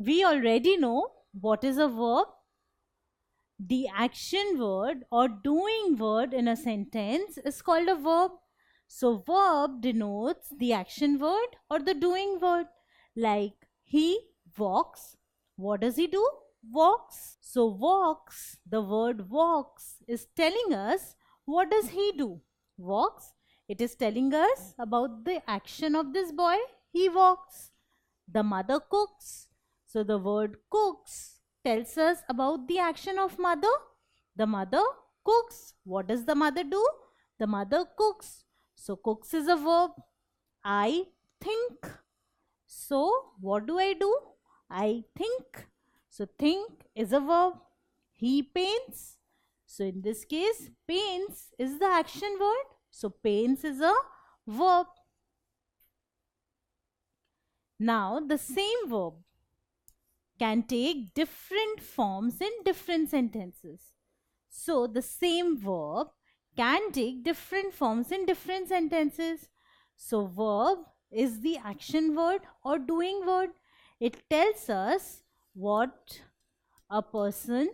We already know what is a verb. The action word or doing word in a sentence is called a verb. So, verb denotes the action word or the doing word. Like he walks. What does he do? Walks. So, walks, the word walks is telling us what does he do? Walks. It is telling us about the action of this boy. He walks. The mother cooks. So the word cooks tells us about the action of mother. The mother cooks. What does the mother do? The mother cooks. So cooks is a verb. I think. So what do? I think. So think is a verb. He paints. So in this case, paints is the action word. So paints is a verb. Now the same verb can take different forms in different sentences. So the same verb can take different forms in different sentences. So verb is the action word or doing word. It tells us what a person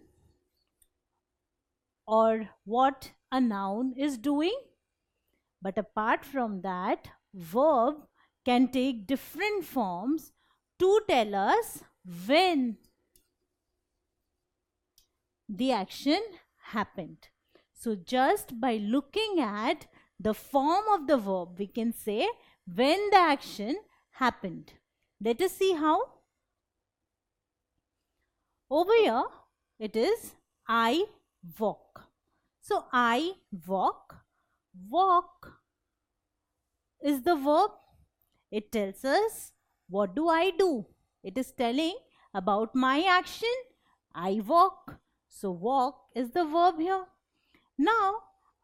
or what a noun is doing. But apart from that, verb can take different forms to tell us when the action happened. So just by looking at the form of the verb, we can say when the action happened. Let us see how. Over here, it is I walk. So I walk. Walk is the verb. It tells us what do I do. It is telling about my action. I walk. So walk is the verb here. Now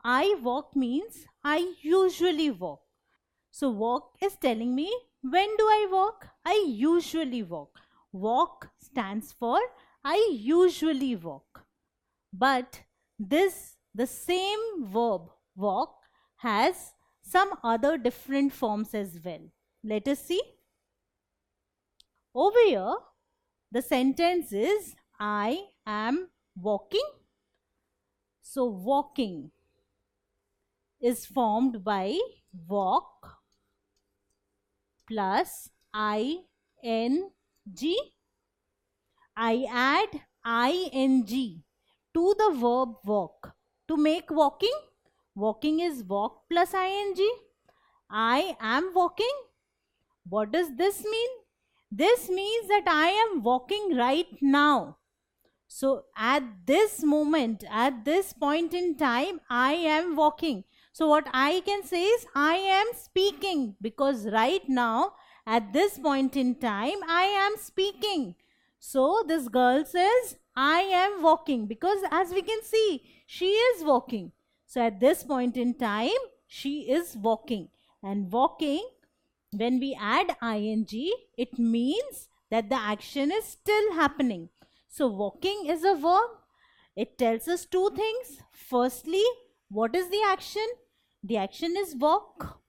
I walk means I usually walk. So walk is telling me when do I walk? I usually walk. Walk stands for I usually walk. But the same verb walk has some other different forms as well. Let us see. Over here, the sentence is I am walking. So walking is formed by walk plus ing. I add ing to the verb walk to make walking. Walking is walk plus ing. I am walking. What does this mean? This means that I am walking right now. So at this moment, at this point in time, I am walking. So what I can say is I am speaking, because right now at this point in time I am speaking. So this girl says I am walking because as we can see she is walking. So at this point in time she is walking, and walking, when we add ing, it means that the action is still happening. So walking is a verb. It tells us two things. Firstly, what is the action? The action is walk.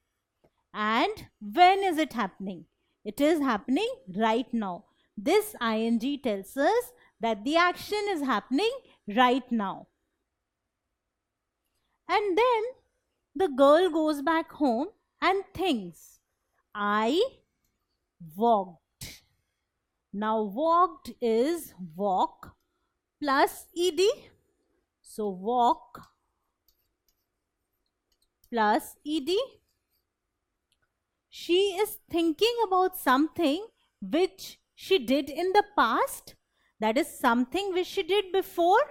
And when is it happening? It is happening right now. This ing tells us that the action is happening right now. And then the girl goes back home and thinks, I walked. Now walked is walk plus ed. So walk plus ed. She is thinking about something which she did in the past. That is something which she did before.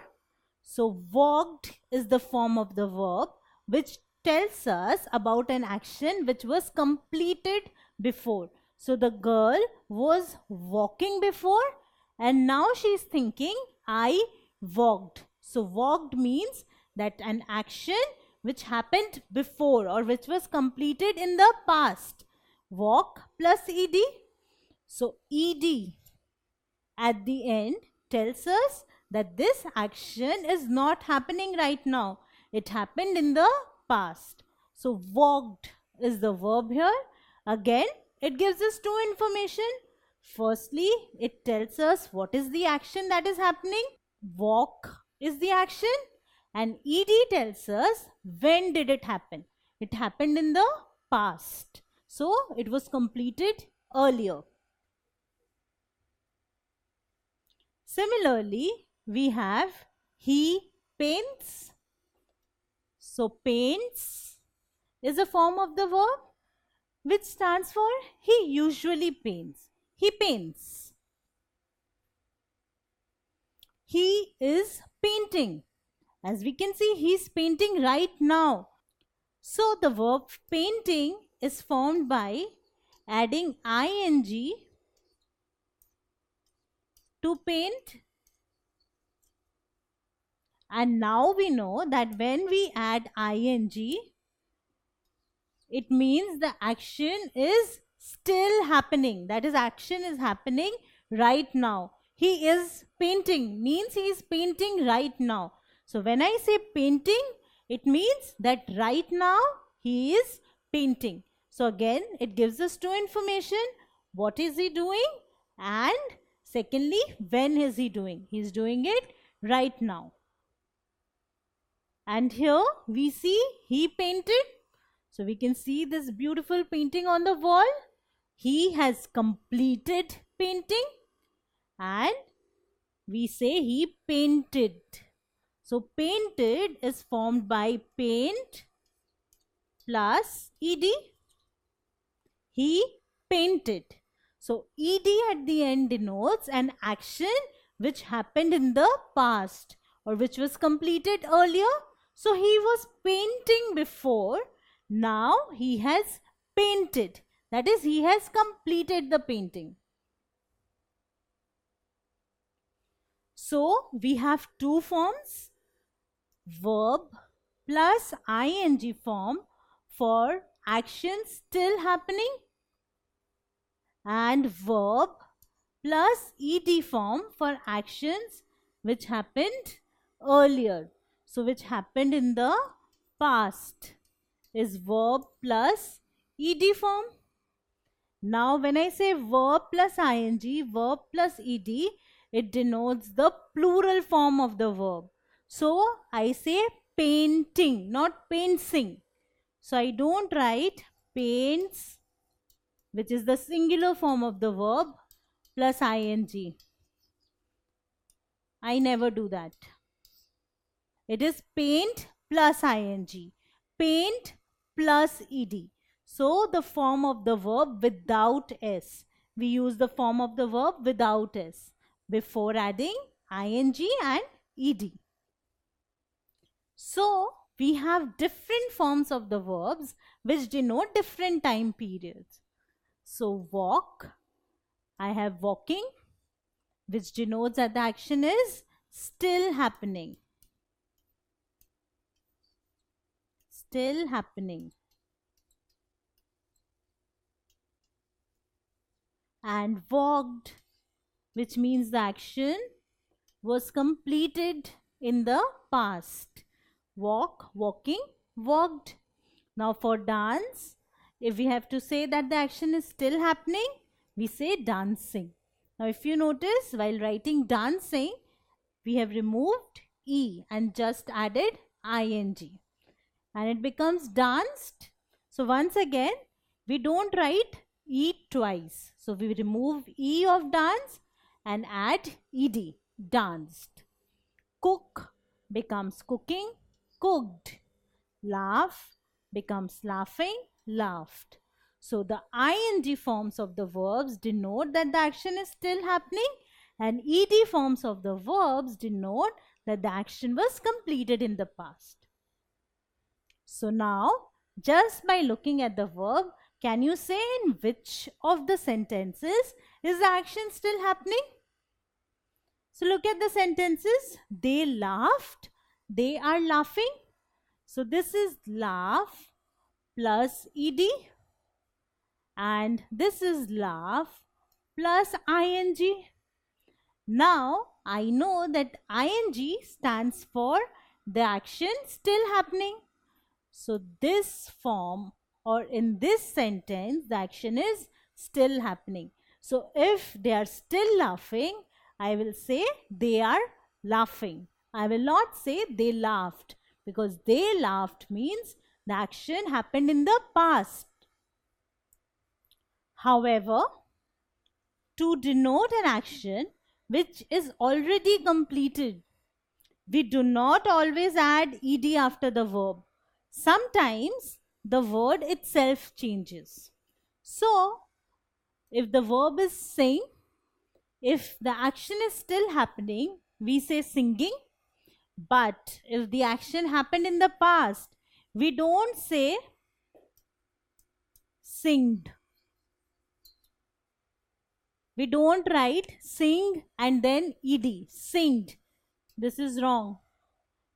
So walked is the form of the verb which tells us about an action which was completed before. So the girl was walking before and now she is thinking, I walked. So walked means that an action which happened before or which was completed in the past. Walk plus ed. So ed at the end tells us that this action is not happening right now. It happened in the past. So walked is the verb here. Again, it gives us two information. Firstly, it tells us what is the action that is happening. Walk is the action, and ed tells us when did it happen. It happened in the past, so it was completed earlier. Similarly, we have he paints. So paints is a form of the verb which stands for he usually paints. He paints. He is painting. As we can see, he is painting right now. So the verb painting is formed by adding ing to paint. And now we know that when we add ing, it means the action is still happening. That is, action is happening right now. He is painting means he is painting right now. So when I say painting, it means that right now he is painting. So again, it gives us two information. What is he doing? And secondly, when is he doing? He is doing it right now. And here we see he painted. So we can see this beautiful painting on the wall. He has completed painting, and we say he painted. So painted is formed by paint plus ed. He painted. So ed at the end denotes an action which happened in the past or which was completed earlier. So he was painting before. Now he has painted. That is, he has completed the painting. So we have two forms, verb plus ing form for action still happening, and verb plus ed form for actions which happened earlier. So which happened in the past is verb plus ed form. Now when I say verb plus ing, verb plus ed, it denotes the plural form of the verb. So I say painting, not paintsing. So I don't write paints, which is the singular form of the verb, plus ing. I never do that. It is paint plus ing. Paint plus ed. So the form of the verb without s. We use the form of the verb without s before adding ing and ed. So we have different forms of the verbs which denote different time periods. So walk, I have walking, which denotes that the action is still happening. Still happening. And walked, which means the action was completed in the past. Walk, walking, walked. Now for dance, if we have to say that the action is still happening, we say dancing. Now if you notice, while writing dancing, we have removed e and just added ing. And it becomes danced. So once again, we don't write e twice. So we remove e of dance and add ed, danced. Cook becomes cooking, cooked. Laugh becomes laughing, laughed. So the ing forms of the verbs denote that the action is still happening, and ed forms of the verbs denote that the action was completed in the past. So now, just by looking at the verb, can you say in which of the sentences is the action still happening? So look at the sentences. They laughed, they are laughing. So this is laugh plus ed, and this is laugh plus ing. Now I know that ing stands for the action still happening. So this form, or in this sentence, the action is still happening. So if they are still laughing, I will say they are laughing. I will not say they laughed, because they laughed means the action happened in the past. However, to denote an action which is already completed, we do not always add ed after the verb. Sometimes the word itself changes. So, if the verb is sing, if the action is still happening, we say singing. But if the action happened in the past, we don't say singed. We don't write sing and then ed, singed. This is wrong.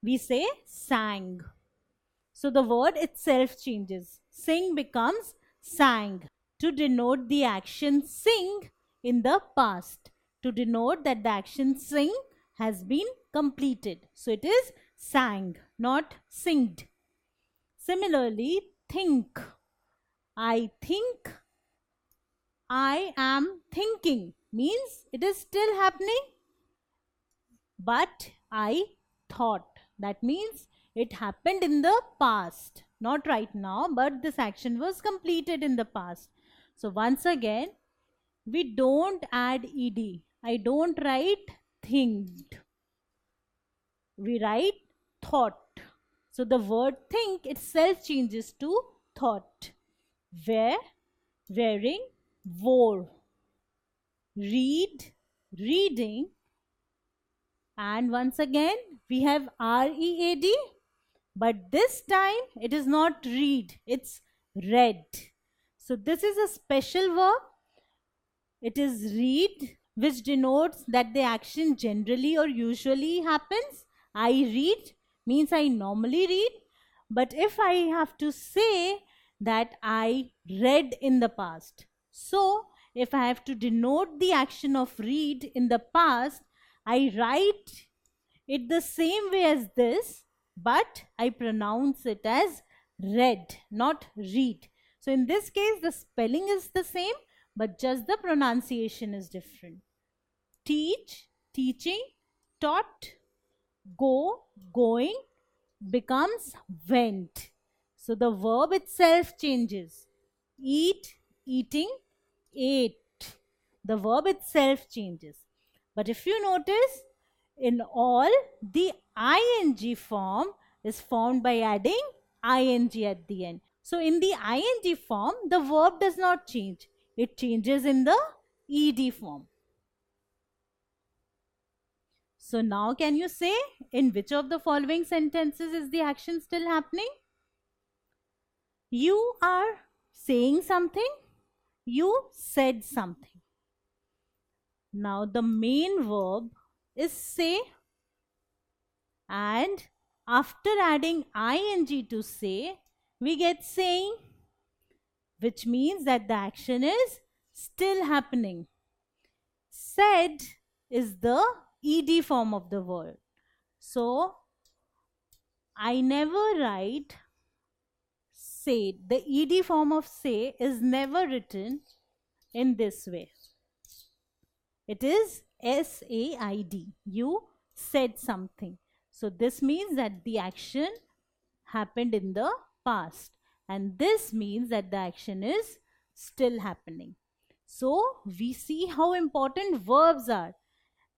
We say sang. So the word itself changes. Sing becomes sang to denote the action sing in the past, to denote that the action sing has been completed. So it is sang, not singed. Similarly, think. I think, I am thinking means it is still happening, but I thought. That means it happened in the past, not right now, but this action was completed in the past. So once again, we don't add ed. I don't write thinked. We write thought. So the word think itself changes to thought. Wear, wearing, wore. Read, reading. And once again, we have read, but this time it is not read, it's read. So this is a special verb. It is read, which denotes that the action generally or usually happens. I read means I normally read. But if I have to say that I read in the past, so if I have to denote the action of read in the past, I write it the same way as this, but I pronounce it as read, not read. So in this case, the spelling is the same, but just the pronunciation is different. Teach, teaching, taught, go, going becomes went. So the verb itself changes. Eat, eating, ate. The verb itself changes. But if you notice, in all, the ing form is formed by adding ing at the end. So in the ing form, the verb does not change. It changes in the ed form. So now can you say in which of the following sentences is the action still happening? You are saying something. You said something. Now the main verb is say, and after adding ing to say, we get saying, which means that the action is still happening. Said is the ed form of the word. So I never write said. The ed form of say is never written in this way. It is SAID. You said something. So this means that the action happened in the past, and this means that the action is still happening. So we see how important verbs are.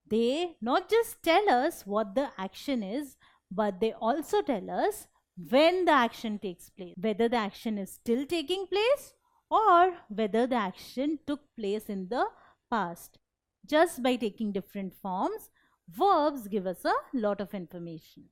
They not just tell us what the action is, but they also tell us when the action takes place, whether the action is still taking place or whether the action took place in the past. Just by taking different forms, verbs give us a lot of information.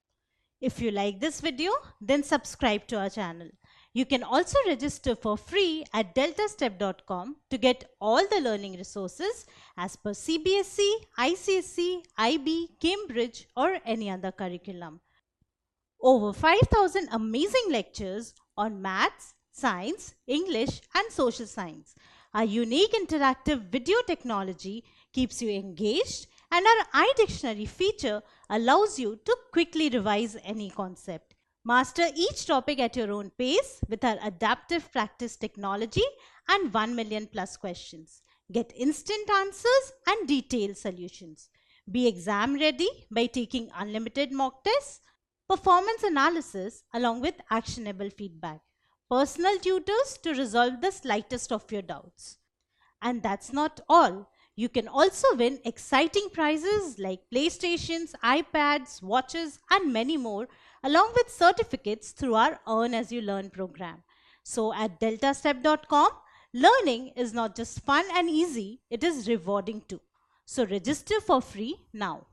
If you like this video, then subscribe to our channel. You can also register for free at deltastep.com to get all the learning resources as per CBSE, ICSE, IB, Cambridge or any other curriculum. Over 5,000 amazing lectures on maths, science, English and social science. Our unique interactive video technology keeps you engaged, and our iDictionary feature allows you to quickly revise any concept. Master each topic at your own pace with our adaptive practice technology and 1 million plus questions. Get instant answers and detailed solutions. Be exam ready by taking unlimited mock tests, performance analysis along with actionable feedback, personal tutors to resolve the slightest of your doubts. And that's not all. You can also win exciting prizes like PlayStations, iPads, watches, and many more, along with certificates through our Earn As You Learn program. So at deltastep.com, learning is not just fun and easy, it is rewarding too. So register for free now.